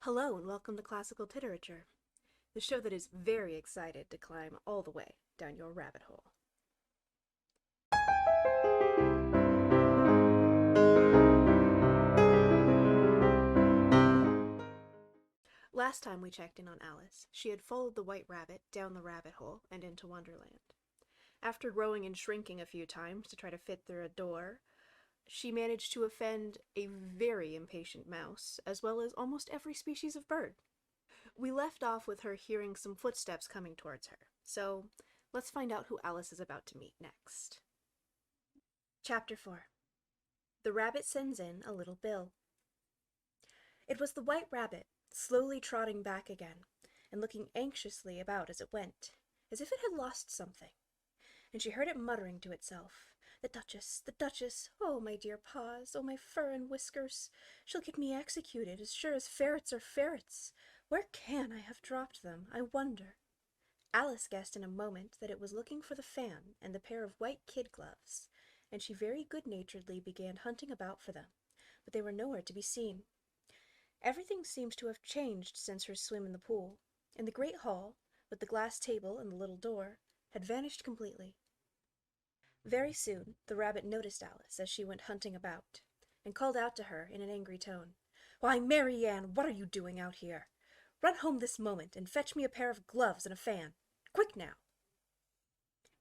Hello and welcome to Classical Titerature, the show that is very excited to climb all the way down your rabbit hole. Last time we checked in on Alice, she had followed the white rabbit down the rabbit hole and into Wonderland. After growing and shrinking a few times to try to fit through a door, she managed to offend a very impatient mouse, as well as almost every species of bird. We left off with her hearing some footsteps coming towards her, so let's find out who Alice is about to meet next. Chapter 4. The Rabbit Sends in a Little Bill. It was the White Rabbit, slowly trotting back again, and looking anxiously about as it went, as if it had lost something. And she heard it muttering to itself, the Duchess, oh my dear paws, oh my fur and whiskers, she'll get me executed as sure as ferrets are ferrets. Where can I have dropped them, I wonder? Alice guessed in a moment that it was looking for the fan and the pair of white kid gloves, and she very good-naturedly began hunting about for them, but they were nowhere to be seen. Everything seemed to have changed since her swim in the pool, and the great hall, with the glass table and the little door, had vanished completely. Very soon the rabbit noticed Alice as she went hunting about, and called out to her in an angry tone, "Why, Mary Ann, what are you doing out here? Run home this moment and fetch me a pair of gloves and a fan. Quick now!"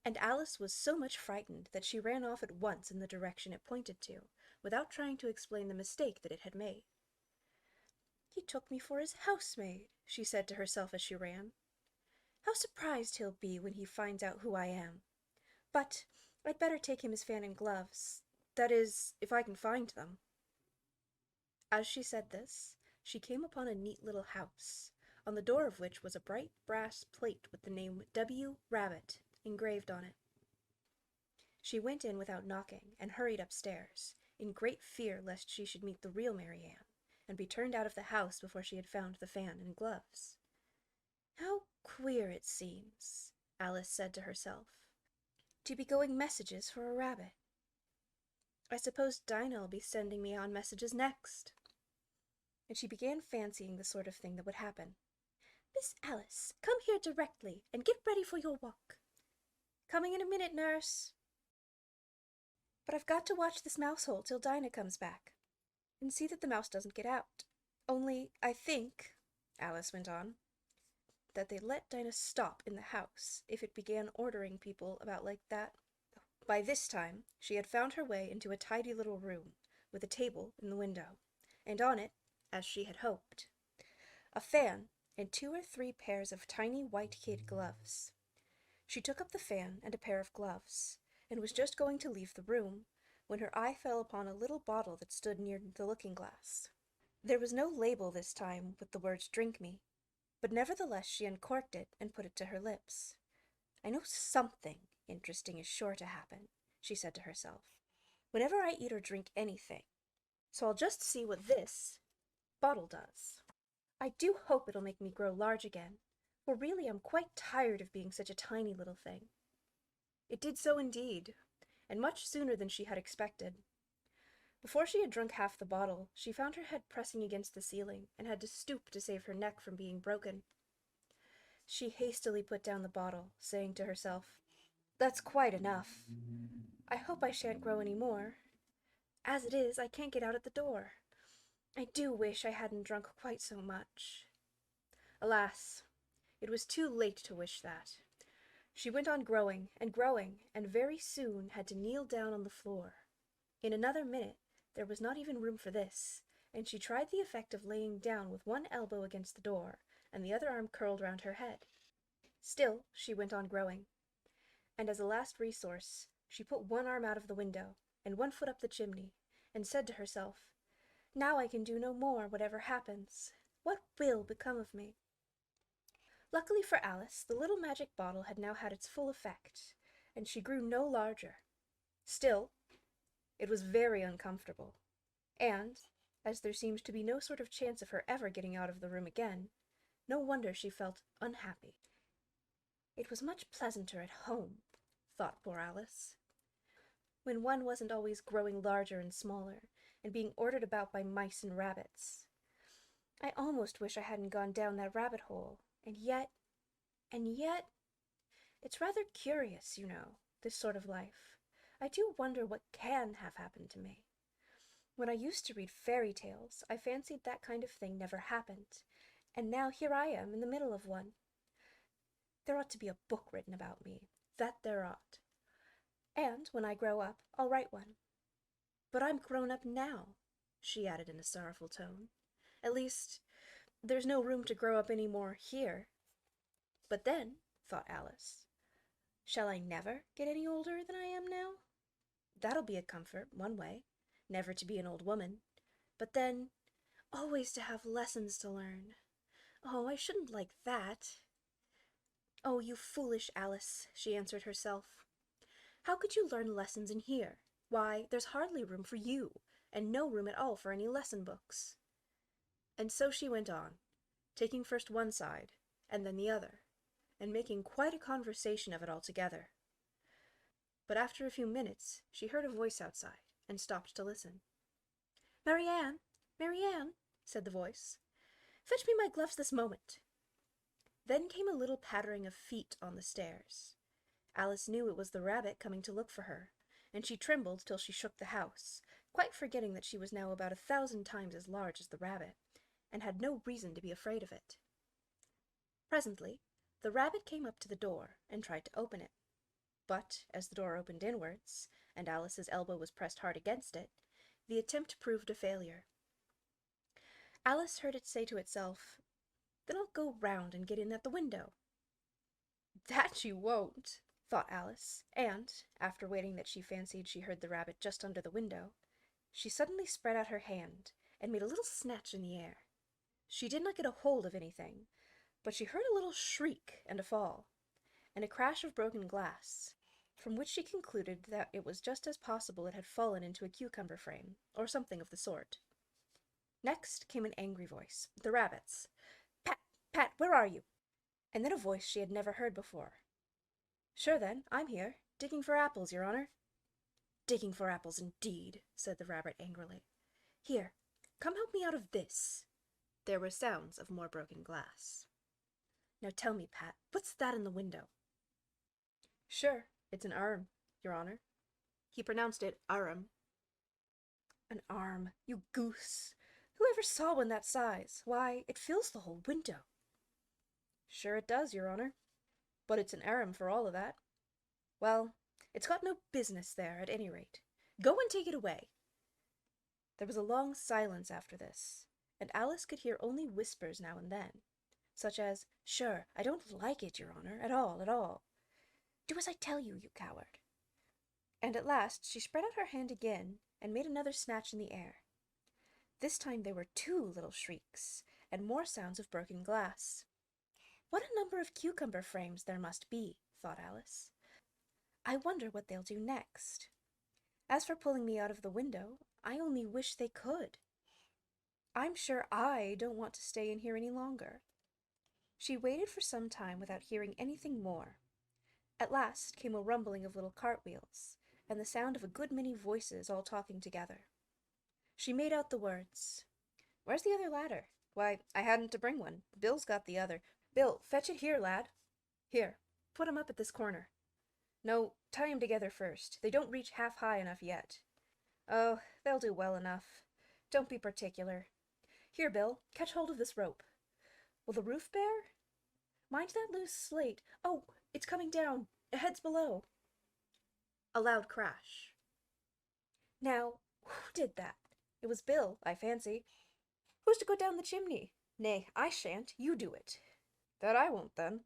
And Alice was so much frightened that she ran off at once in the direction it pointed to, without trying to explain the mistake that it had made. "He took me for his housemaid," she said to herself as she ran. "How surprised he'll be when he finds out who I am. But I'd better take him his fan and gloves. That is, if I can find them." As she said this, she came upon a neat little house, on the door of which was a bright brass plate with the name W. Rabbit engraved on it. She went in without knocking, and hurried upstairs, in great fear lest she should meet the real Mary Ann, and be turned out of the house before she had found the fan and gloves. "How queer it seems," Alice said to herself, "to be going messages for a rabbit. I suppose Dinah'll be sending me on messages next." And she began fancying the sort of thing that would happen. "Miss Alice, come here directly, and get ready for your walk." "Coming in a minute, nurse." "But I've got to watch this mouse hole till Dinah comes back, and see that the mouse doesn't get out. Only, I think," Alice went on, "that they'd let Dinah stop in the house if it began ordering people about like that." By this time she had found her way into a tidy little room, with a table in the window, and on it, as she had hoped, a fan and 2 or 3 pairs of tiny white kid gloves. She took up the fan and a pair of gloves, and was just going to leave the room, when her eye fell upon a little bottle that stood near the looking-glass. There was no label this time with the words "Drink me," but nevertheless she uncorked it and put it to her lips. "I know something interesting is sure to happen," she said to herself, "whenever I eat or drink anything, so I'll just see what this bottle does. I do hope it'll make me grow large again, for really I'm quite tired of being such a tiny little thing." It did so indeed, and much sooner than she had expected. Before she had drunk half the bottle, she found her head pressing against the ceiling, and had to stoop to save her neck from being broken. She hastily put down the bottle, saying to herself, "That's quite enough. I hope I shan't grow any more. As it is, I can't get out at the door. I do wish I hadn't drunk quite so much." Alas, it was too late to wish that. She went on growing, and very soon had to kneel down on the floor. In another minute there was not even room for this, and she tried the effect of laying down with one elbow against the door, and the other arm curled round her head. Still she went on growing, and as a last resource she put one arm out of the window, and one foot up the chimney, and said to herself, "Now I can do no more, whatever happens. What will become of me?" Luckily for Alice, the little magic bottle had now had its full effect, and she grew no larger. Still, it was very uncomfortable, and, as there seemed to be no sort of chance of her ever getting out of the room again, no wonder she felt unhappy. It was much pleasanter at home, thought poor Alice, when one wasn't always growing larger and smaller, and being ordered about by mice and rabbits. I almost wish I hadn't gone down that rabbit hole. And yet, it's rather curious, this sort of life. I do wonder what can have happened to me. When I used to read fairy tales, I fancied that kind of thing never happened, and now here I am in the middle of one. There ought to be a book written about me, that there ought. And when I grow up, I'll write one. But I'm grown up now, she added in a sorrowful tone. At least, there's no room to grow up any more here. But then, thought Alice, shall I never get any older than I am now? That'll be a comfort, one way, never to be an old woman. But then, always to have lessons to learn. Oh, I shouldn't like that. Oh, you foolish Alice, she answered herself. How could you learn lessons in here? Why, there's hardly room for you, and no room at all for any lesson books. And so she went on, taking first one side, and then the other, and making quite a conversation of it altogether. But after a few minutes, she heard a voice outside, and stopped to listen. "Marianne, Marianne," said the voice, "fetch me my gloves this moment." Then came a little pattering of feet on the stairs. Alice knew it was the rabbit coming to look for her, and she trembled till she shook the house, quite forgetting that she was now about 1,000 times as large as the rabbit, and had no reason to be afraid of it. Presently, the rabbit came up to the door and tried to open it. But, as the door opened inwards, and Alice's elbow was pressed hard against it, the attempt proved a failure. Alice heard it say to itself, "Then I'll go round and get in at the window." "That you won't," thought Alice, and, after waiting that she fancied she heard the rabbit just under the window, she suddenly spread out her hand and made a little snatch in the air. She did not get a hold of anything, but she heard a little shriek and a fall, and a crash of broken glass, from which she concluded that it was just as possible it had fallen into a cucumber frame, or something of the sort. Next came an angry voice, the rabbit's. "Pat, Pat, where are you?" And then a voice she had never heard before. "Sure then, I'm here, digging for apples, your honor." "Digging for apples, indeed," said the rabbit angrily. "Here, come help me out of this." There were sounds of more broken glass. "Now tell me, Pat, what's that in the window?" "Sure, it's an arm, your honor." He pronounced it arm. "An arm, you goose! Who ever saw one that size? Why, it fills the whole window." "Sure it does, your honor. But it's an arm for all of that." "Well, it's got no business there, at any rate. Go and take it away." There was a long silence after this, and Alice could hear only whispers now and then, such as, "Sure, I don't like it, your honor, at all, at all." "Do as I tell you, you coward." And at last she spread out her hand again and made another snatch in the air. This time there were 2 little shrieks, and more sounds of broken glass. "What a number of cucumber frames there must be," thought Alice. "I wonder what they'll do next. As for pulling me out of the window, I only wish they could. I'm sure I don't want to stay in here any longer." She waited for some time without hearing anything more. At last came a rumbling of little cartwheels, and the sound of a good many voices all talking together. She made out the words, "Where's the other ladder? Why, I hadn't to bring one. Bill's got the other. Bill, fetch it here, lad. Here, put 'em up at this corner. No, tie 'em together first. They don't reach half high enough yet. Oh, they'll do well enough. Don't be particular. Here, Bill, catch hold of this rope. Will the roof bear? Mind that loose slate. Oh, it's coming down. Heads below." A loud crash. "Now, who did that? It was Bill, I fancy. Who's to go down the chimney? Nay, I shan't. You do it." "That I won't, then."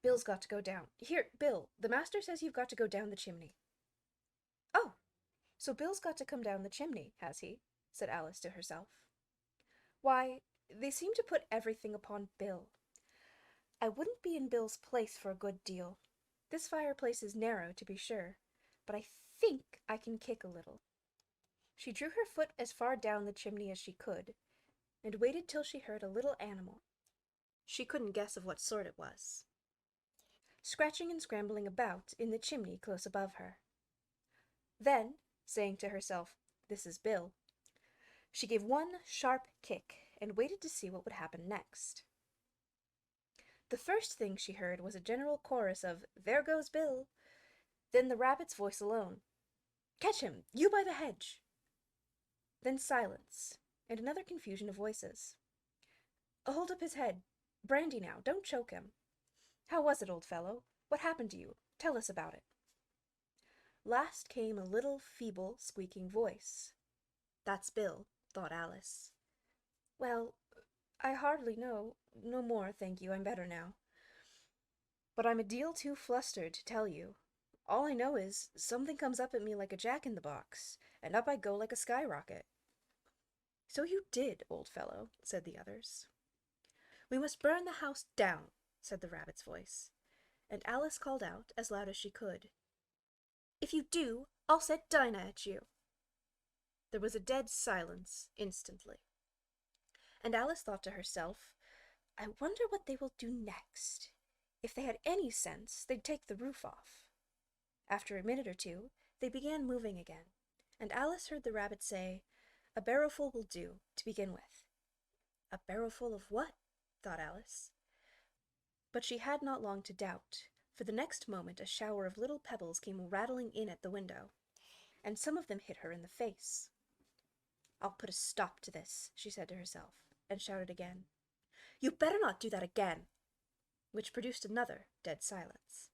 "Bill's got to go down. Here, Bill, the master says you've got to go down the chimney." "Oh, so Bill's got to come down the chimney, has he?" said Alice to herself. "Why, they seem to put everything upon Bill. I wouldn't be in Bill's place for a good deal. This fireplace is narrow, to be sure, but I think I can kick a little." She drew her foot as far down the chimney as she could, and waited till she heard a little animal, she couldn't guess of what sort it was, scratching and scrambling about in the chimney close above her. Then, saying to herself, "This is Bill," she gave one sharp kick, and waited to see what would happen next. The first thing she heard was a general chorus of "There goes Bill!" Then the rabbit's voice alone. "Catch him! You by the hedge!" Then silence, and another confusion of voices. "Hold up his head! Brandy now, don't choke him! How was it, old fellow? What happened to you? Tell us about it." Last came a little, feeble, squeaking voice. "That's Bill," thought Alice. "Well, I hardly know. No more, thank you, I'm better now. But I'm a deal too flustered to tell you. All I know is something comes up at me like a jack-in-the-box, and up I go like a skyrocket." "So you did, old fellow," said the others. "We must burn the house down," said the rabbit's voice, and Alice called out as loud as she could, "If you do, I'll set Dinah at you." There was a dead silence instantly, and Alice thought to herself, "I wonder what they will do next. If they had any sense, they'd take the roof off." After a minute or two, they began moving again, and Alice heard the rabbit say, "A barrowful will do, to begin with." A barrowful of what? thought Alice. But she had not long to doubt, for the next moment a shower of little pebbles came rattling in at the window, and some of them hit her in the face. "I'll put a stop to this," she said to herself, and shouted again, "You better not do that again," which produced another dead silence.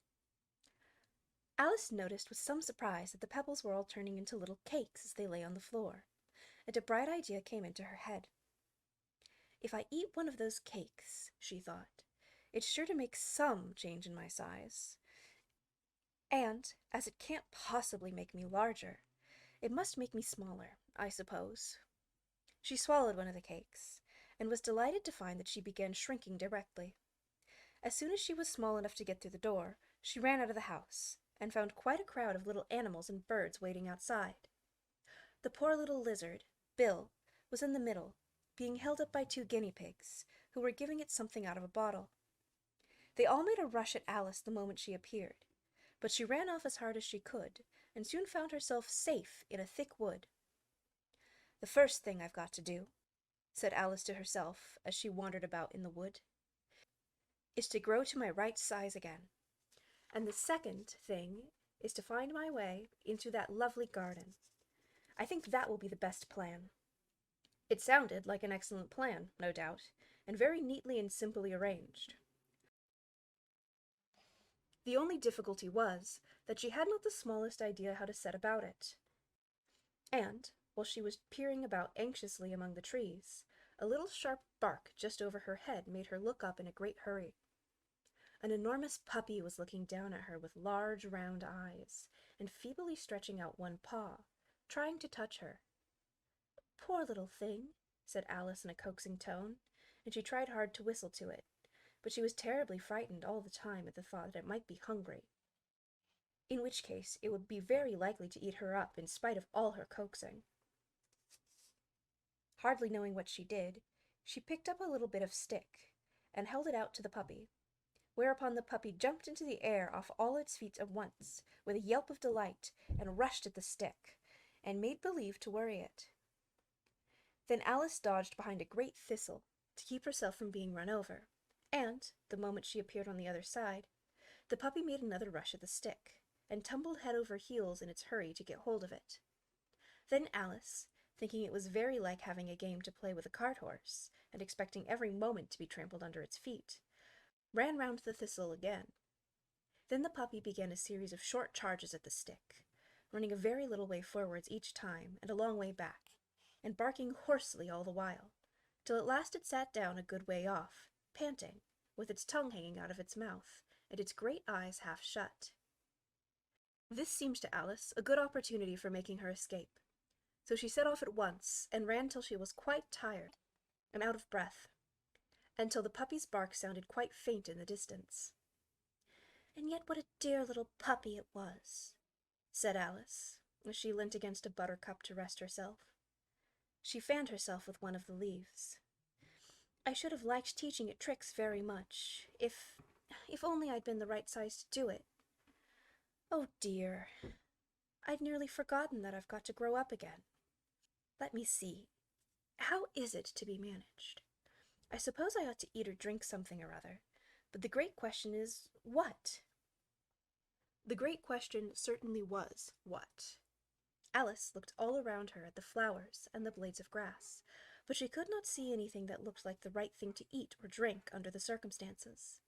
Alice noticed with some surprise that the pebbles were all turning into little cakes as they lay on the floor, and a bright idea came into her head. "If I eat one of those cakes," she thought, "it's sure to make some change in my size. And, as it can't possibly make me larger, it must make me smaller, I suppose." She swallowed one of the cakes, and was delighted to find that she began shrinking directly. As soon as she was small enough to get through the door, she ran out of the house, and found quite a crowd of little animals and birds waiting outside. The poor little lizard, Bill, was in the middle, being held up by 2 guinea pigs, who were giving it something out of a bottle. They all made a rush at Alice the moment she appeared, but she ran off as hard as she could, and soon found herself safe in a thick wood. "The first thing I've got to do," said Alice to herself as she wandered about in the wood, "is to grow to my right size again. And the second thing is to find my way into that lovely garden. I think that will be the best plan." It sounded like an excellent plan, no doubt, and very neatly and simply arranged. The only difficulty was that she had not the smallest idea how to set about it. And, while she was peering about anxiously among the trees, a little sharp bark just over her head made her look up in a great hurry. An enormous puppy was looking down at her with large round eyes, and feebly stretching out one paw, trying to touch her. "Poor little thing," said Alice in a coaxing tone, and she tried hard to whistle to it, but she was terribly frightened all the time at the thought that it might be hungry, in which case it would be very likely to eat her up in spite of all her coaxing. Hardly knowing what she did, she picked up a little bit of stick and held it out to the puppy, whereupon the puppy jumped into the air off all its feet at once, with a yelp of delight, and rushed at the stick, and made believe to worry it. Then Alice dodged behind a great thistle to keep herself from being run over, and, the moment she appeared on the other side, the puppy made another rush at the stick, and tumbled head over heels in its hurry to get hold of it. Then Alice, thinking it was very like having a game to play with a cart horse, and expecting every moment to be trampled under its feet, ran round the thistle again. Then the puppy began a series of short charges at the stick, running a very little way forwards each time and a long way back, and barking hoarsely all the while, till at last it sat down a good way off, panting, with its tongue hanging out of its mouth, and its great eyes half shut. This seemed to Alice a good opportunity for making her escape, so she set off at once, and ran till she was quite tired and out of breath, and till the puppy's bark sounded quite faint in the distance. "And yet what a dear little puppy it was," said Alice, as she leant against a buttercup to rest herself. She fanned herself with one of the leaves. "I should have liked teaching it tricks very much, if only I'd been the right size to do it. Oh dear, I'd nearly forgotten that I've got to grow up again. Let me see. How is it to be managed? I suppose I ought to eat or drink something or other, but the great question is, what? The great question certainly was, what? Alice looked all around her at the flowers and the blades of grass, but she could not see anything that looked like the right thing to eat or drink under the circumstances.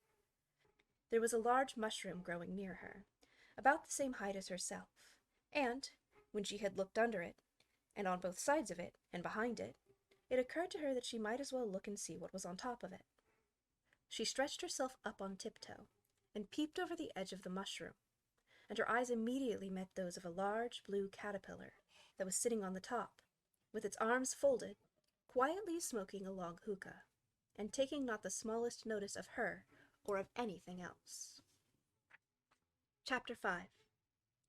There was a large mushroom growing near her, about the same height as herself, and, when she had looked under it, and on both sides of it, and behind it, it occurred to her that she might as well look and see what was on top of it. She stretched herself up on tiptoe, and peeped over the edge of the mushroom, and her eyes immediately met those of a large blue caterpillar that was sitting on the top, with its arms folded, quietly smoking a long hookah, and taking not the smallest notice of her or of anything else. Chapter 5.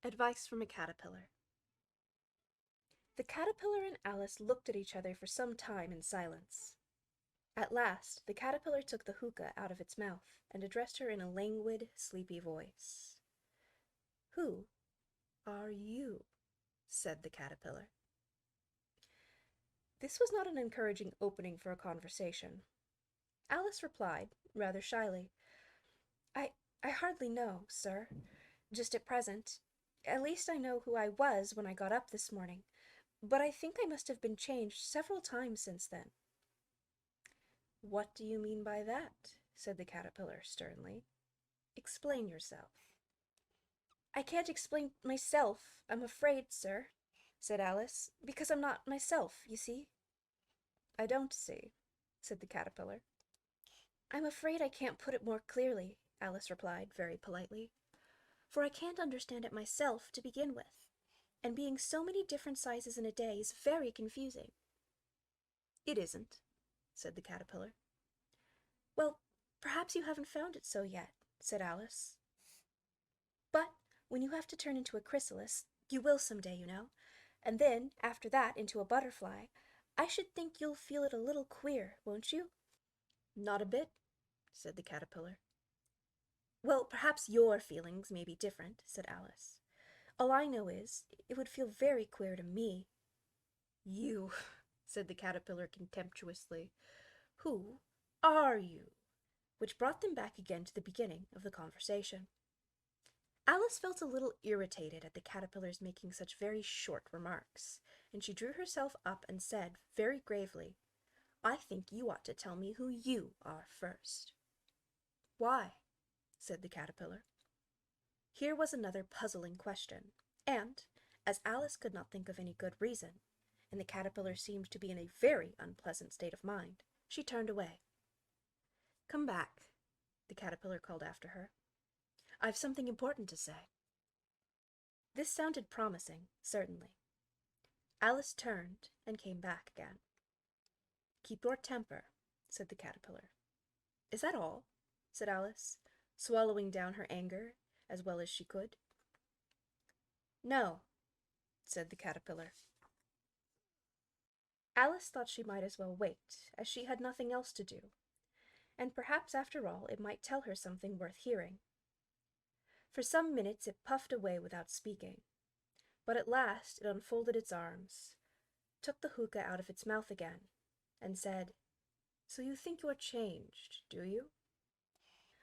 Advice from a Caterpillar. The caterpillar and Alice looked at each other for some time in silence. At last the caterpillar took the hookah out of its mouth and addressed her in a languid, sleepy voice. "Who are you?" said the caterpillar. This was not an encouraging opening for a conversation. Alice replied, rather shyly, I hardly know, sir, just at present. At least I know who I was when I got up this morning, but I think I must have been changed several times since then." "What do you mean by that?" said the caterpillar sternly. "Explain yourself." "I can't explain myself, I'm afraid, sir," said Alice, "because I'm not myself, you see." "I don't see," said the caterpillar. "I'm afraid I can't put it more clearly," Alice replied very politely, "for I can't understand it myself to begin with, and being so many different sizes in a day is very confusing." "It isn't," said the caterpillar. "Well, perhaps you haven't found it so yet," said Alice. "But when you have to turn into a chrysalis, you will some day, you know, and then, after that, into a butterfly, I should think you'll feel it a little queer, won't you?" "Not a bit," said the caterpillar. "Well, perhaps your feelings may be different," said Alice. "All I know is, it would feel very queer to me." "You," said the caterpillar contemptuously. "Who are you?" Which brought them back again to the beginning of the conversation. Alice felt a little irritated at the caterpillar's making such very short remarks, and she drew herself up and said, very gravely, "I think you ought to tell me who you are first." "Why?" said the caterpillar. Here was another puzzling question, and, as Alice could not think of any good reason, and the caterpillar seemed to be in a very unpleasant state of mind, she turned away. "Come back," the caterpillar called after her. "I've something important to say." This sounded promising, certainly. Alice turned and came back again. "Keep your temper," said the caterpillar. "Is that all?" said Alice, swallowing down her anger as well as she could. "No," said the caterpillar. Alice thought she might as well wait, as she had nothing else to do, and perhaps after all it might tell her something worth hearing. For some minutes it puffed away without speaking, but at last it unfolded its arms, took the hookah out of its mouth again, and said, "So you think you're changed, do you?"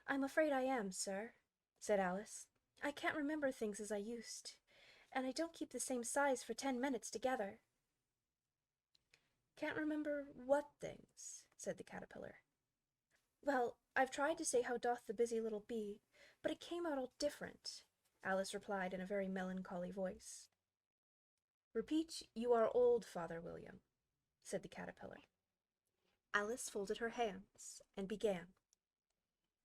"I'm afraid I am, sir," said Alice. "I can't remember things as I used, and I don't keep the same size for 10 minutes together." "Can't remember what things?" said the caterpillar. "Well, I've tried to say how doth the busy little bee, but it came out all different," Alice replied in a very melancholy voice. "Repeat, you are old, Father William," said the caterpillar. Alice folded her hands and began.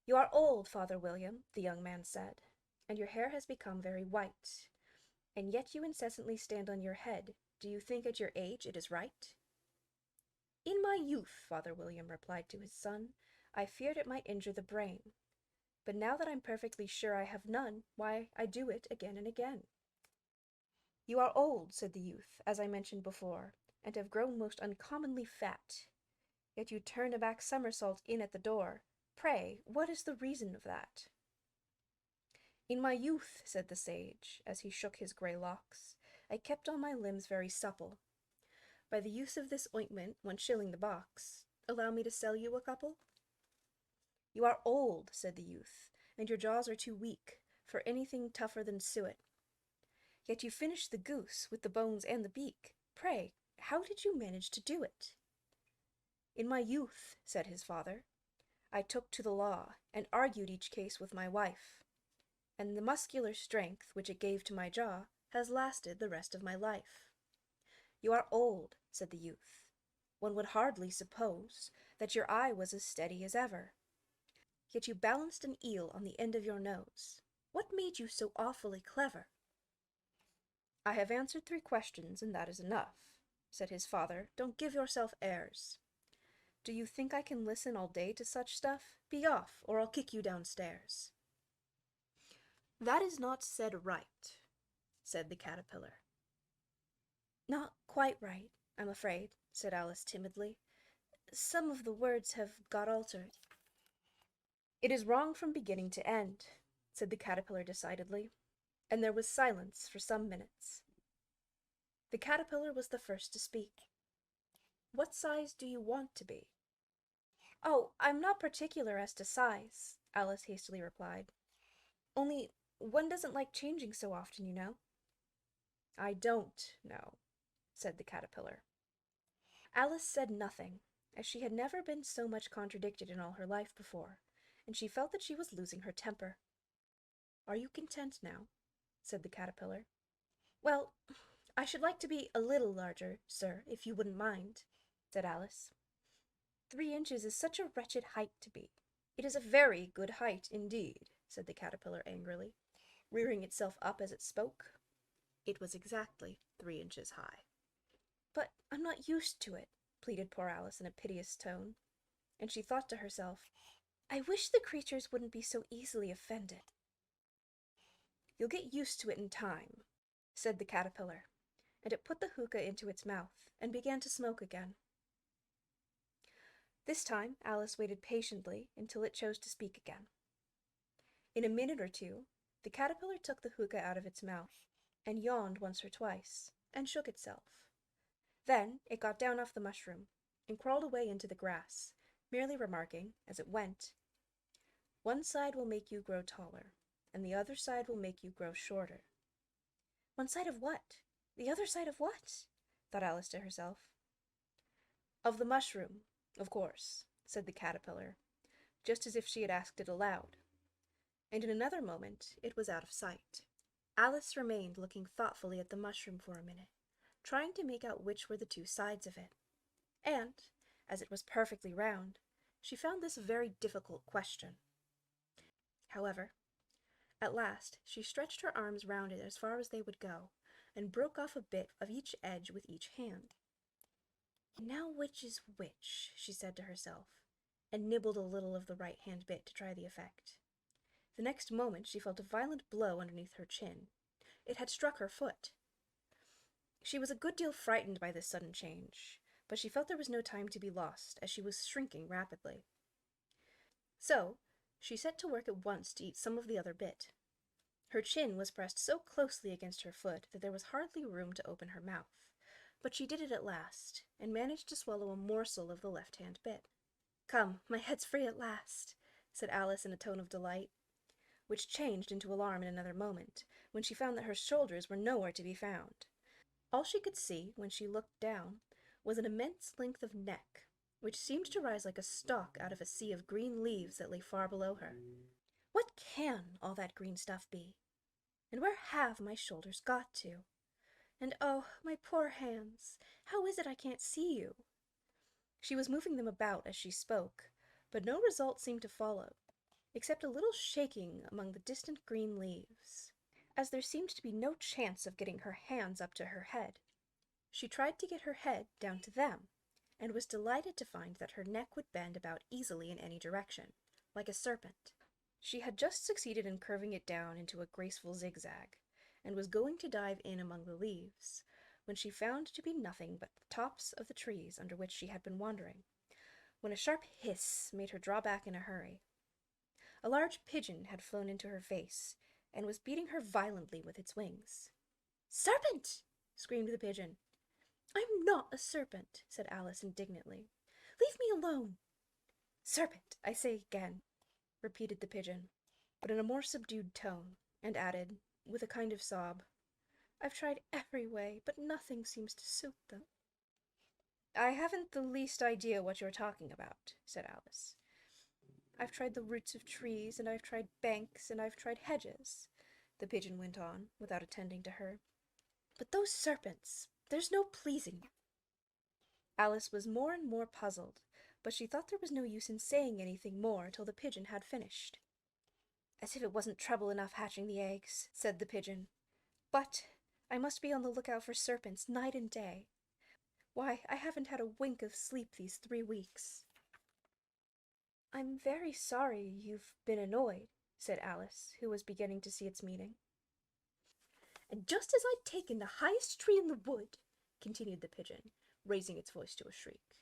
"You are old, Father William," the young man said, "and your hair has become very white, and yet you incessantly stand on your head. Do you think at your age it is right?" "In my youth," Father William replied to his son, "I feared it might injure the brain, but now that I'm perfectly sure I have none, why, I do it again and again." "You are old," said the youth, "as I mentioned before, and have grown most uncommonly fat. Yet you turn a back somersault in at the door. Pray, what is the reason of that?" "In my youth," said the sage, as he shook his grey locks, "I kept all my limbs very supple. By the use of this ointment, 1 shilling the box, allow me to sell you a couple?" "You are old," said the youth, "and your jaws are too weak for anything tougher than suet. Yet you finished the goose with the bones and the beak. Pray, how did you manage to do it?" "In my youth," said his father, "I took to the law, and argued each case with my wife, and the muscular strength which it gave to my jaw has lasted the rest of my life." "You are old," said the youth. "One would hardly suppose that your eye was as steady as ever. Yet you balanced an eel on the end of your nose. What made you so awfully clever?" "I have answered 3 questions, and that is enough," said his father. "Don't give yourself airs. Do you think I can listen all day to such stuff? Be off, or I'll kick you downstairs." "That is not said right," said the caterpillar. "Not quite right, I'm afraid," said Alice timidly. "Some of the words have got altered." "It is wrong from beginning to end," said the caterpillar decidedly, and there was silence for some minutes. The caterpillar was the first to speak. "What size do you want to be?" "Oh, I'm not particular as to size," Alice hastily replied. "Only one doesn't like changing so often, you know." "I don't know," said the caterpillar. Alice said nothing, as she had never been so much contradicted in all her life before, and she felt that she was losing her temper. "Are you content now?" said the caterpillar. "Well, I should like to be a little larger, sir, if you wouldn't mind," said Alice. 3 inches is such a wretched height to be." "It is a very good height indeed," said the caterpillar angrily, rearing itself up as it spoke. It was exactly 3 inches high. "But I'm not used to it," pleaded poor Alice in a piteous tone, and she thought to herself, "I wish the creatures wouldn't be so easily offended." "You'll get used to it in time," said the caterpillar, and it put the hookah into its mouth and began to smoke again. This time Alice waited patiently until it chose to speak again. In a minute or 2, the caterpillar took the hookah out of its mouth and yawned once or twice and shook itself. Then it got down off the mushroom and crawled away into the grass, merely remarking, as it went, "One side will make you grow taller, and the other side will make you grow shorter." "One side of what? The other side of what?" thought Alice to herself. "Of the mushroom, of course," said the caterpillar, just as if she had asked it aloud, and in another moment it was out of sight. Alice remained looking thoughtfully at the mushroom for a minute, trying to make out which were the 2 sides of it, and, as it was perfectly round, she found this a very difficult question. However, at last she stretched her arms round it as far as they would go, and broke off a bit of each edge with each hand. "Now which is which?" she said to herself, and nibbled a little of the right-hand bit to try the effect. The next moment she felt a violent blow underneath her chin. It had struck her foot. She was a good deal frightened by this sudden change, but she felt there was no time to be lost, as she was shrinking rapidly. So she set to work at once to eat some of the other bit. Her chin was pressed so closely against her foot that there was hardly room to open her mouth, but she did it at last, and managed to swallow a morsel of the left-hand bit. "Come, my head's free at last," said Alice in a tone of delight, which changed into alarm in another moment, when she found that her shoulders were nowhere to be found. All she could see, when she looked down, was an immense length of neck, which seemed to rise like a stalk out of a sea of green leaves that lay far below her. "What can all that green stuff be? And where have my shoulders got to? And oh, my poor hands, how is it I can't see you?" She was moving them about as she spoke, but no result seemed to follow, except a little shaking among the distant green leaves. As there seemed to be no chance of getting her hands up to her head, she tried to get her head down to them, and was delighted to find that her neck would bend about easily in any direction, like a serpent. She had just succeeded in curving it down into a graceful zigzag, and was going to dive in among the leaves, when she found to be nothing but the tops of the trees under which she had been wandering, when a sharp hiss made her draw back in a hurry. A large pigeon had flown into her face, and was beating her violently with its wings. "Serpent!" screamed the pigeon, I'm not a serpent, said Alice indignantly. Leave me alone. Serpent, I say again, repeated the pigeon, but in a more subdued tone, and added, with a kind of sob, I've tried every way, but nothing seems to suit them. I haven't the least idea what you're talking about, said Alice. I've tried the roots of trees, and I've tried banks, and I've tried hedges, the pigeon went on, without attending to her. But those serpents, there's no pleasing them. Alice was more and more puzzled, but she thought there was no use in saying anything more till the pigeon had finished. As if it wasn't trouble enough hatching the eggs, said the pigeon. But I must be on the lookout for serpents night and day. Why, I haven't had a wink of sleep these 3 weeks. I'm very sorry you've been annoyed, said Alice, who was beginning to see its meaning. And just as I'd taken the highest tree in the wood, continued the pigeon, raising its voice to a shriek,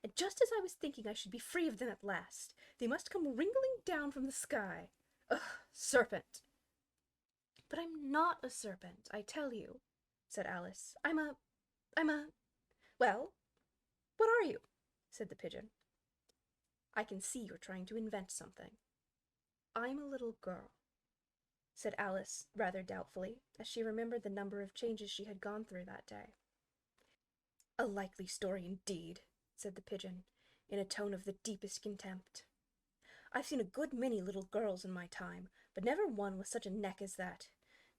and just as I was thinking I should be free of them at last, they must come wriggling down from the sky. Ugh, serpent! But I'm not a serpent, I tell you, said Alice. I'm a... Well, what are you? Said the pigeon. I can see you're trying to invent something. I'm a little girl, said Alice rather doubtfully, as she remembered the number of changes she had gone through that day. A likely story indeed, said the pigeon, in a tone of the deepest contempt. I've seen a good many little girls in my time, but never one with such a neck as that.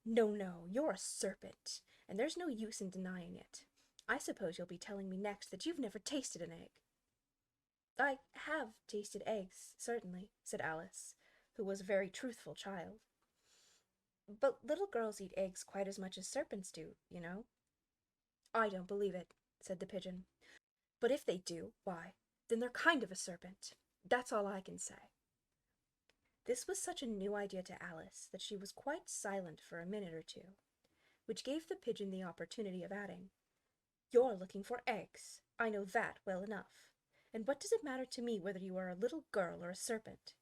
No, you're a serpent, and there's no use in denying it. I suppose you'll be telling me next that you've never tasted an egg. I have tasted eggs, certainly, said Alice, who was a very truthful child. But little girls eat eggs quite as much as serpents do, you know. I don't believe it, said the pigeon. But if they do, why, then they're kind of a serpent. That's all I can say. This was such a new idea to Alice that she was quite silent for a minute or two, which gave the pigeon the opportunity of adding, You're looking for eggs. I know that well enough. And what does it matter to me whether you are a little girl or a serpent?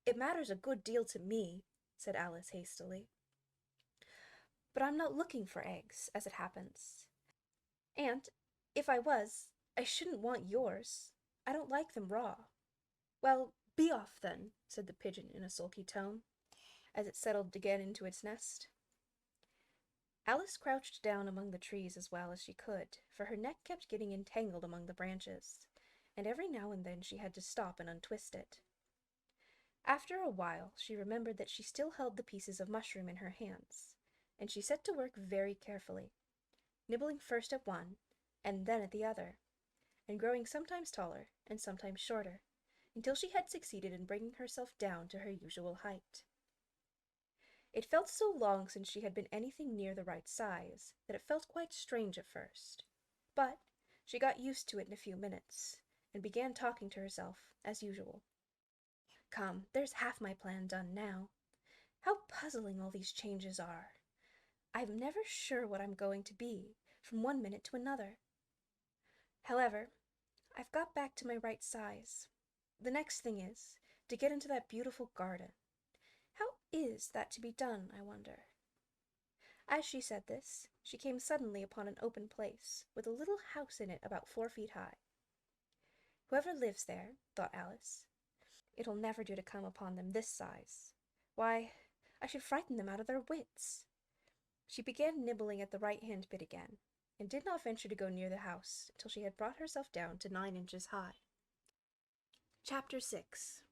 It matters a good deal to me, said Alice hastily. But I'm not looking for eggs, as it happens. And, if I was, I shouldn't want yours. I don't like them raw. Well, be off then, said the pigeon in a sulky tone, as it settled again into its nest. Alice crouched down among the trees as well as she could, for her neck kept getting entangled among the branches, and every now and then she had to stop and untwist it. After a while she remembered that she still held the pieces of mushroom in her hands, and she set to work very carefully, nibbling first at one, and then at the other, and growing sometimes taller and sometimes shorter, until she had succeeded in bringing herself down to her usual height. It felt so long since she had been anything near the right size that it felt quite strange at first, but she got used to it in a few minutes, and began talking to herself as usual. Come, there's half my plan done now. How puzzling all these changes are! I'm never sure what I'm going to be, from one minute to another. However, I've got back to my right size. The next thing is to get into that beautiful garden. How is that to be done, I wonder? As she said this, she came suddenly upon an open place, with a little house in it about 4 feet high. Whoever lives there, thought Alice, it'll never do to come upon them this size. Why, I should frighten them out of their wits. She began nibbling at the right-hand bit again, and did not venture to go near the house till she had brought herself down to 9 inches high. Chapter 6.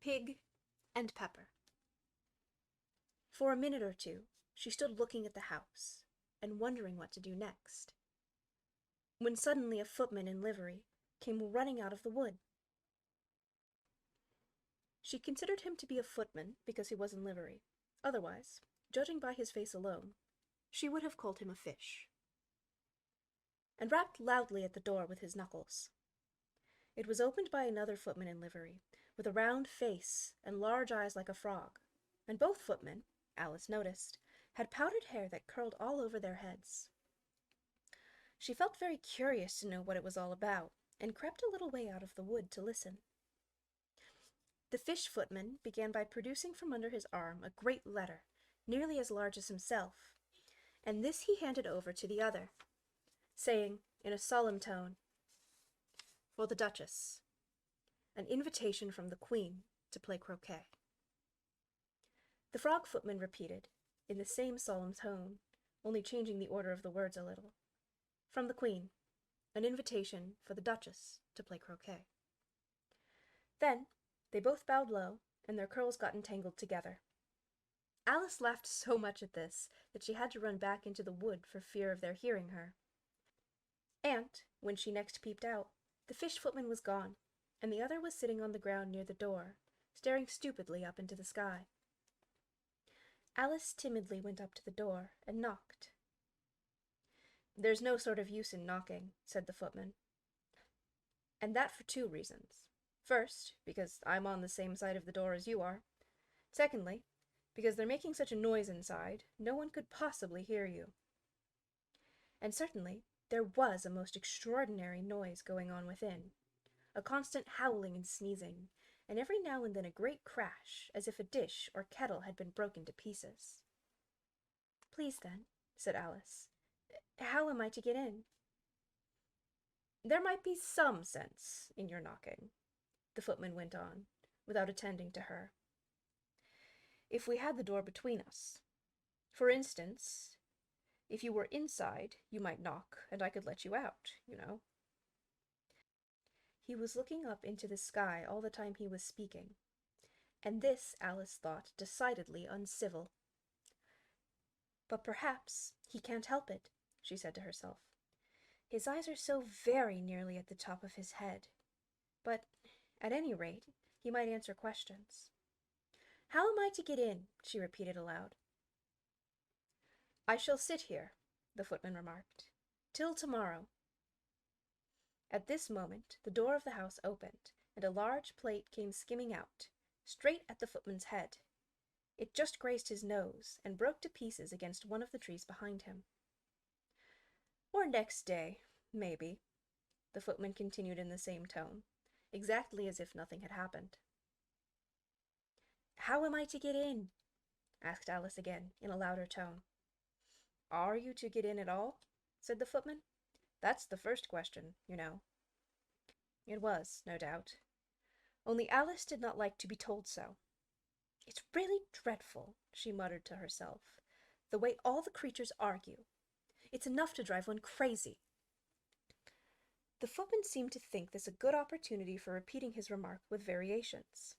Pig and Pepper. For a minute or two she stood looking at the house, and wondering what to do next, when suddenly a footman in livery came running out of the wood. She considered him to be a footman because he was in livery. Otherwise, judging by his face alone, she would have called him a fish, and rapped loudly at the door with his knuckles. It was opened by another footman in livery, with a round face and large eyes like a frog, and both footmen, Alice noticed, had powdered hair that curled all over their heads. She felt very curious to know what it was all about, and crept a little way out of the wood to listen. The fish footman began by producing from under his arm a great letter, nearly as large as himself, and this he handed over to the other. saying, in a solemn tone, "For the Duchess, an invitation from the Queen to play croquet." The frog footman repeated, in the same solemn tone, only changing the order of the words a little, "From the Queen, an invitation for the Duchess to play croquet." Then they both bowed low, and their curls got entangled together. Alice laughed so much at this that she had to run back into the wood for fear of their hearing her. And, when she next peeped out, the fish footman was gone, and the other was sitting on the ground near the door, staring stupidly up into the sky. Alice timidly went up to the door and knocked. "There's no sort of use in knocking," said the footman. "And that for 2 reasons. First, because I'm on the same side of the door as you are. Secondly, because they're making such a noise inside, no one could possibly hear you." And certainly there was a most extraordinary noise going on within, a constant howling and sneezing, and every now and then a great crash, as if a dish or kettle had been broken to pieces. "Please, then," said Alice, "how am I to get in?" "There might be some sense in your knocking," the footman went on, without attending to her, "if we had the door between us. For instance, if you were inside, you might knock, and I could let you out, you know." He was looking up into the sky all the time he was speaking, and this Alice thought decidedly uncivil. "But perhaps he can't help it," she said to herself. "His eyes are so very nearly at the top of his head. But, at any rate, he might answer questions. How am I to get in?" she repeated aloud. "I shall sit here," the footman remarked, "till tomorrow." At this moment the door of the house opened, and a large plate came skimming out, straight at the footman's head. It just grazed his nose, and broke to pieces against one of the trees behind him. "Or next day, maybe," the footman continued in the same tone, exactly as if nothing had happened. "How am I to get in?" asked Alice again, in a louder tone. "Are you to get in at all?" said the footman. "That's the first question, you know." It was, no doubt. Only Alice did not like to be told so. "It's really dreadful," she muttered to herself, "the way all the creatures argue. It's enough to drive one crazy." The footman seemed to think this a good opportunity for repeating his remark with variations.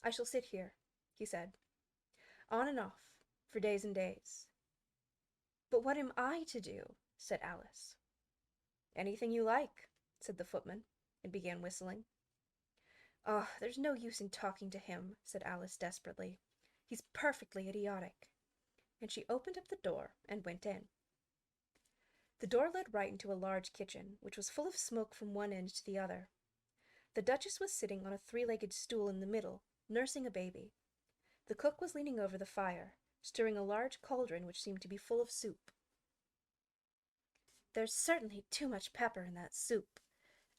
"I shall sit here," he said, "on and off, for days and days." "But what am I to do?" said Alice. "Anything you like," said the footman, and began whistling. "Oh, there's no use in talking to him," said Alice desperately. "He's perfectly idiotic." And she opened up the door and went in. The door led right into a large kitchen, which was full of smoke from one end to the other. The Duchess was sitting on a 3-legged stool in the middle, nursing a baby. The cook was leaning over the fire, stirring a large cauldron which seemed to be full of soup. "There's certainly too much pepper in that soup,"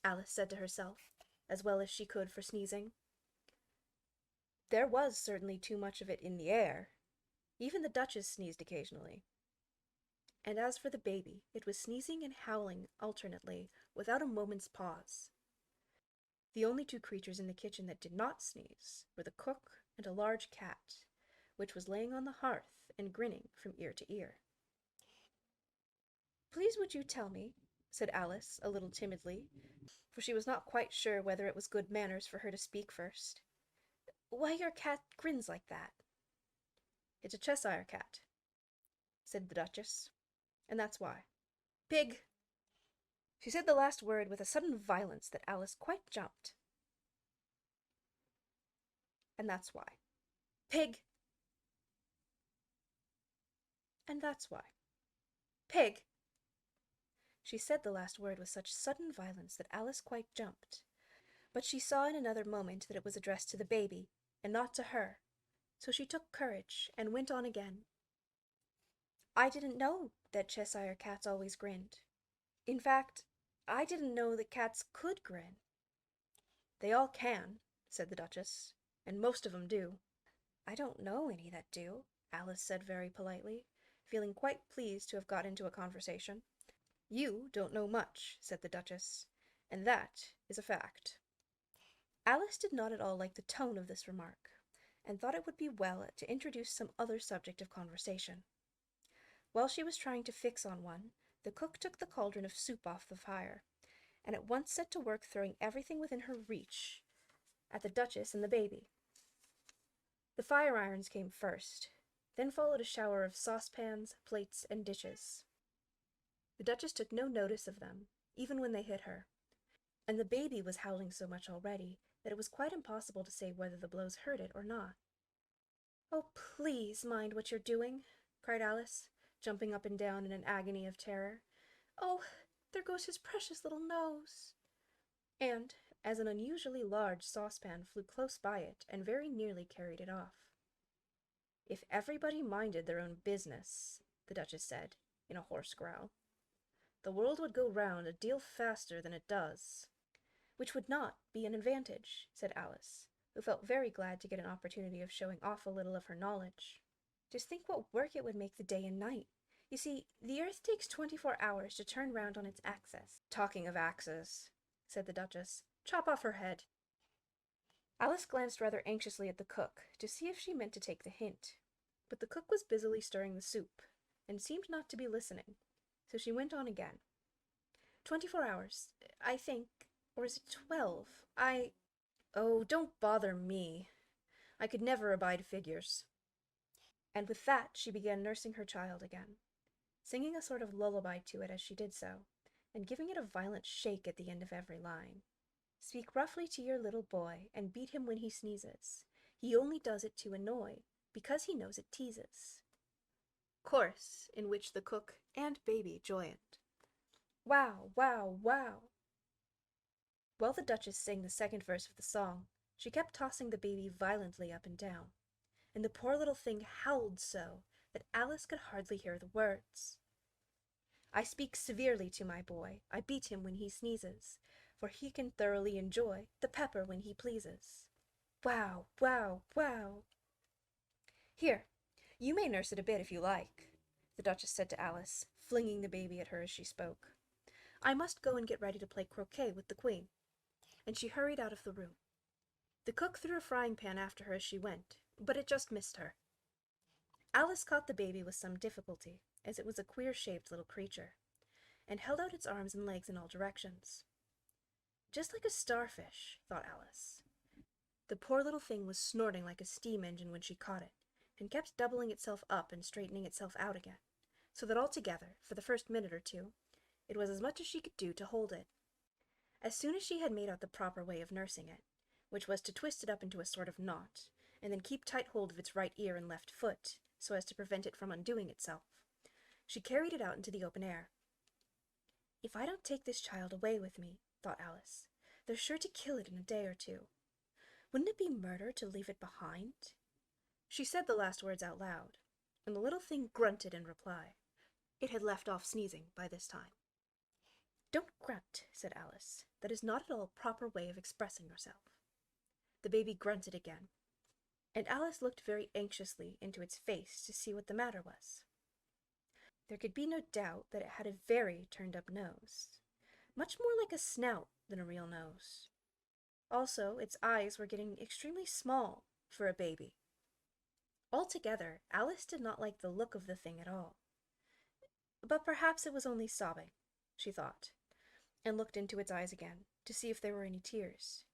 Alice said to herself, as well as she could for sneezing. There was certainly too much of it in the air. Even the Duchess sneezed occasionally. And as for the baby, it was sneezing and howling alternately, without a moment's pause. The only 2 creatures in the kitchen that did not sneeze were the cook and a large cat, which was laying on the hearth and grinning from ear to ear. "Please would you tell me," said Alice, a little timidly, for she was not quite sure whether it was good manners for her to speak first, "why your cat grins like that?" "It's a Cheshire cat," said the Duchess, "and that's why." "Pig!" She said the last word with a sudden violence that Alice quite jumped. "And that's why." "Pig!" "And that's why." "Pig!" She said the last word with such sudden violence that Alice quite jumped, but she saw in another moment that it was addressed to the baby, and not to her, so she took courage and went on again. "I didn't know that Cheshire cats always grinned. In fact, I didn't know that cats could grin." "They all can," said the Duchess, "and most of 'em do." "I don't know any that do," Alice said very politely, feeling quite pleased to have got into a conversation. You don't know much, said the Duchess, and that is a fact. Alice did not at all like the tone of this remark, and thought it would be well to introduce some other subject of conversation. While she was trying to fix on one, the cook took the cauldron of soup off the fire, and at once set to work throwing everything within her reach at the Duchess and the baby. The fire irons came first, then followed a shower of saucepans, plates, and dishes. The Duchess took no notice of them, even when they hit her, and the baby was howling so much already that it was quite impossible to say whether the blows hurt it or not. "Oh, please mind what you're doing," cried Alice, jumping up and down in an agony of terror. "Oh, there goes his precious little nose!" And, as an unusually large saucepan flew close by it and very nearly carried it off. "If everybody minded their own business," the Duchess said, in a hoarse growl, "the world would go round a deal faster than it does." "Which would not be an advantage," said Alice, who felt very glad to get an opportunity of showing off a little of her knowledge. "Just think what work it would make the day and night. You see, the earth takes 24 hours to turn round on its axis." "Talking of axes," said the Duchess, "chop off her head." Alice glanced rather anxiously at the cook to see if she meant to take the hint, but the cook was busily stirring the soup, and seemed not to be listening, so she went on again. 24 hours, I think, or is it 12? Oh, don't bother me. I could never abide figures." And with that she began nursing her child again, singing a sort of lullaby to it as she did so, and giving it a violent shake at the end of every line. "Speak roughly to your little boy, and beat him when he sneezes. He only does it to annoy, because he knows it teases." Chorus, in which the cook and baby joined. Wow, wow, wow! While the Duchess sang the second verse of the song, she kept tossing the baby violently up and down, and the poor little thing howled so that Alice could hardly hear the words. "I speak severely to my boy, I beat him when he sneezes, for he can thoroughly enjoy the pepper when he pleases." Wow, wow, wow! "Here, you may nurse it a bit if you like," the Duchess said to Alice, flinging the baby at her as she spoke. "I must go and get ready to play croquet with the Queen." And she hurried out of the room. The cook threw a frying pan after her as she went, but it just missed her. Alice caught the baby with some difficulty, as it was a queer-shaped little creature, and held out its arms and legs in all directions. "Just like a starfish," thought Alice. The poor little thing was snorting like a steam engine when she caught it, and kept doubling itself up and straightening itself out again, so that altogether, for the first minute or two, it was as much as she could do to hold it. As soon as she had made out the proper way of nursing it, which was to twist it up into a sort of knot, and then keep tight hold of its right ear and left foot, so as to prevent it from undoing itself, she carried it out into the open air. "If I don't take this child away with me," thought Alice, "they're sure to kill it in a day or two. Wouldn't it be murder to leave it behind?" She said the last words out loud, and the little thing grunted in reply. It had left off sneezing by this time. "Don't grunt," said Alice. "That is not at all a proper way of expressing yourself." The baby grunted again, and Alice looked very anxiously into its face to see what the matter was. There could be no doubt that it had a very turned-up nose, much more like a snout than a real nose. Also, its eyes were getting extremely small for a baby. Altogether, Alice did not like the look of the thing at all. But perhaps it was only sobbing, she thought, and looked into its eyes again to see if there were any tears.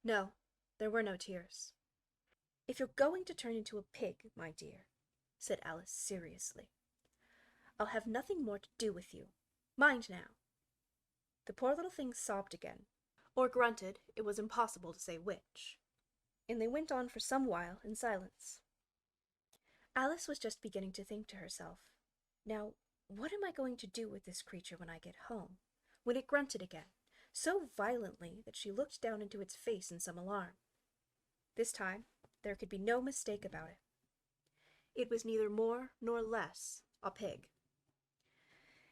No, there were no tears. "If you're going to turn into a pig, my dear," said Alice seriously, "I'll have nothing more to do with you. Mind now." The poor little thing sobbed again, or grunted, it was impossible to say which, and they went on for some while in silence. Alice was just beginning to think to herself, "Now, what am I going to do with this creature when I get home?" when it grunted again, so violently that she looked down into its face in some alarm. This time there could be no mistake about it. It was neither more nor less a pig,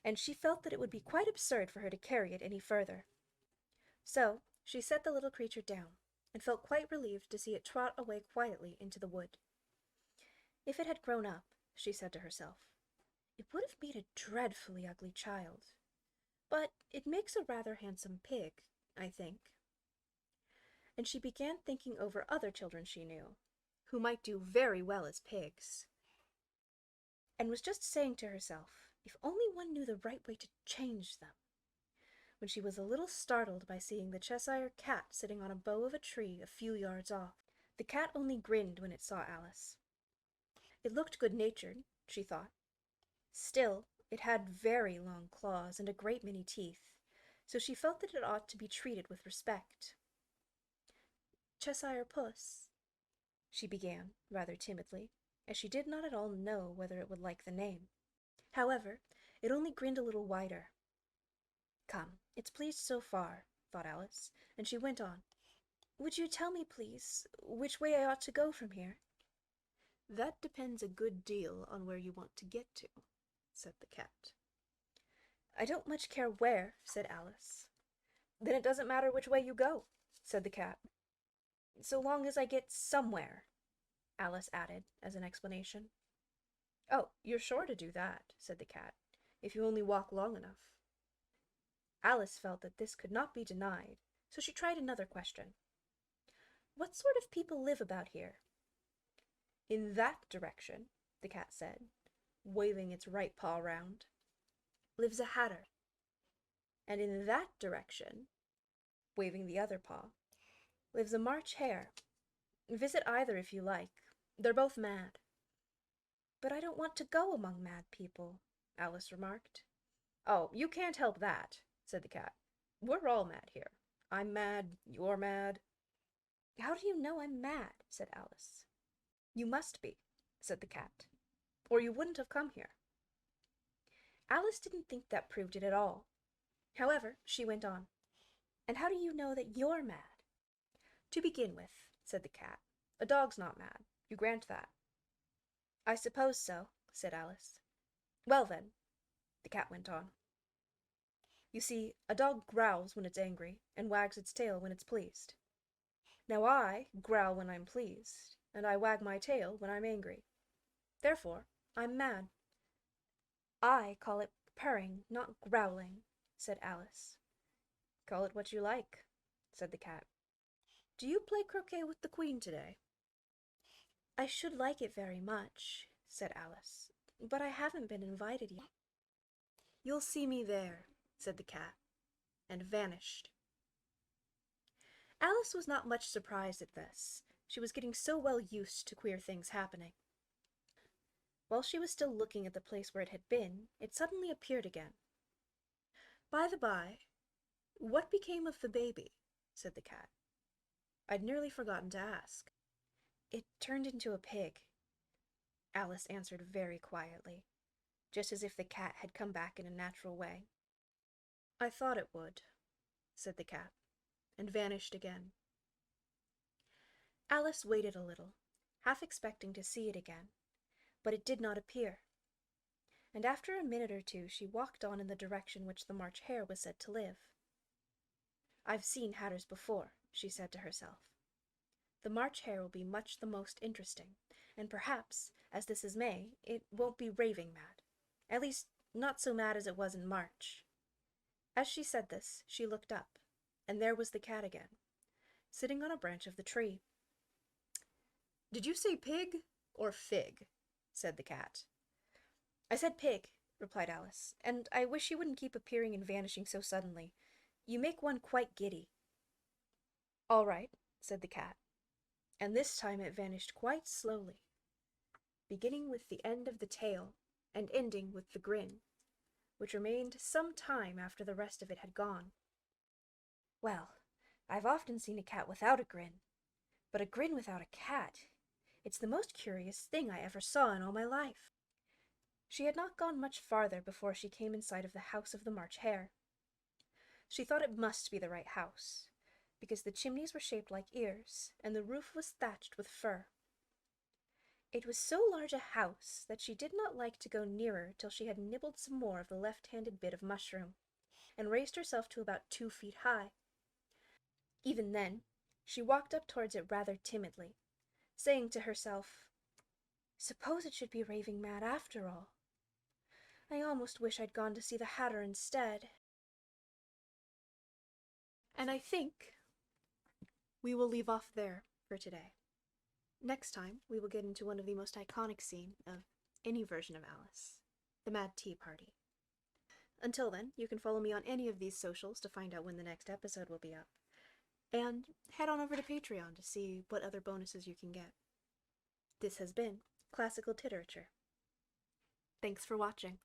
and she felt that it would be quite absurd for her to carry it any further. So she set the little creature down, and felt quite relieved to see it trot away quietly into the wood. If it had grown up, she said to herself, it would have made a dreadfully ugly child, but it makes a rather handsome pig, I think. And she began thinking over other children she knew, who might do very well as pigs, and was just saying to herself, if only one knew the right way to change them, when she was a little startled by seeing the Cheshire cat sitting on a bough of a tree a few yards off. The cat only grinned when it saw Alice. It looked good-natured, she thought. Still, it had very long claws and a great many teeth, so she felt that it ought to be treated with respect. Cheshire Puss, she began, rather timidly, as she did not at all know whether it would like the name. However, it only grinned a little wider. Come, it's pleased so far, thought Alice, and she went on. Would you tell me, please, which way I ought to go from here? That depends a good deal on where you want to get to, said the cat. I don't much care where, said Alice. Then it doesn't matter which way you go, said the cat. So long as I get somewhere, Alice added as an explanation. Oh, you're sure to do that, said the cat, if you only walk long enough. Alice felt that this could not be denied, so she tried another question. What sort of people live about here? In that direction, the cat said, waving its right paw round, lives a hatter. And in that direction, waving the other paw, lives a March hare. Visit either if you like. They're both mad. But I don't want to go among mad people, Alice remarked. Oh, you can't help that, said the cat. We're all mad here. I'm mad, you're mad. How do you know I'm mad? Said Alice. You must be, said the cat, or you wouldn't have come here. Alice didn't think that proved it at all. However, she went on. And how do you know that you're mad? To begin with, said the cat, a dog's not mad. You grant that. I suppose so, said Alice. Well then, the cat went on. You see, a dog growls when it's angry and wags its tail when it's pleased. Now I growl when I'm pleased, and I wag my tail when I'm angry. Therefore, I'm mad. I call it purring, not growling, said Alice. Call it what you like, said the cat. Do you play croquet with the Queen today? I should like it very much, said Alice, but I haven't been invited yet. You'll see me there, said the cat, and vanished. Alice was not much surprised at this. She was getting so well used to queer things happening. While she was still looking at the place where it had been, it suddenly appeared again. By the by, what became of the baby? Said the cat. I'd nearly forgotten to ask. It turned into a pig, Alice answered very quietly, just as if the cat had come back in a natural way. I thought it would, said the cat, and vanished again. Alice waited a little, half expecting to see it again, but it did not appear. And after a minute or two she walked on in the direction which the March hare was said to live. I've seen hatters before, she said to herself. The March hare will be much the most interesting, and perhaps, as this is May, it won't be raving mad. At least, not so mad as it was in March. As she said this, she looked up, and there was the cat again, sitting on a branch of the tree. Did you say pig or fig? Said the cat. I said pig, replied Alice, and I wish you wouldn't keep appearing and vanishing so suddenly. You make one quite giddy. All right, said the cat, and this time it vanished quite slowly, beginning with the end of the tail and ending with the grin, which remained some time after the rest of it had gone. Well, I've often seen a cat without a grin, but a grin without a cat, it's the most curious thing I ever saw in all my life. She had not gone much farther before she came in sight of the house of the March hare. She thought it must be the right house, because the chimneys were shaped like ears, and the roof was thatched with fur. It was so large a house that she did not like to go nearer till she had nibbled some more of the left-handed bit of mushroom, and raised herself to about 2 feet high. Even then, she walked up towards it rather timidly, saying to herself, Suppose it should be raving mad after all. I almost wish I'd gone to see the hatter instead. And I think we will leave off there for today. Next time, we will get into one of the most iconic scenes of any version of Alice, the Mad Tea Party. Until then, you can follow me on any of these socials to find out when the next episode will be up. And head on over to Patreon to see what other bonuses you can get. This has been Classical Titerature. Thanks for watching.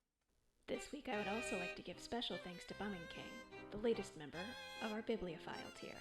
This week I would also like to give special thanks to Bumming King, the latest member of our bibliophile tier.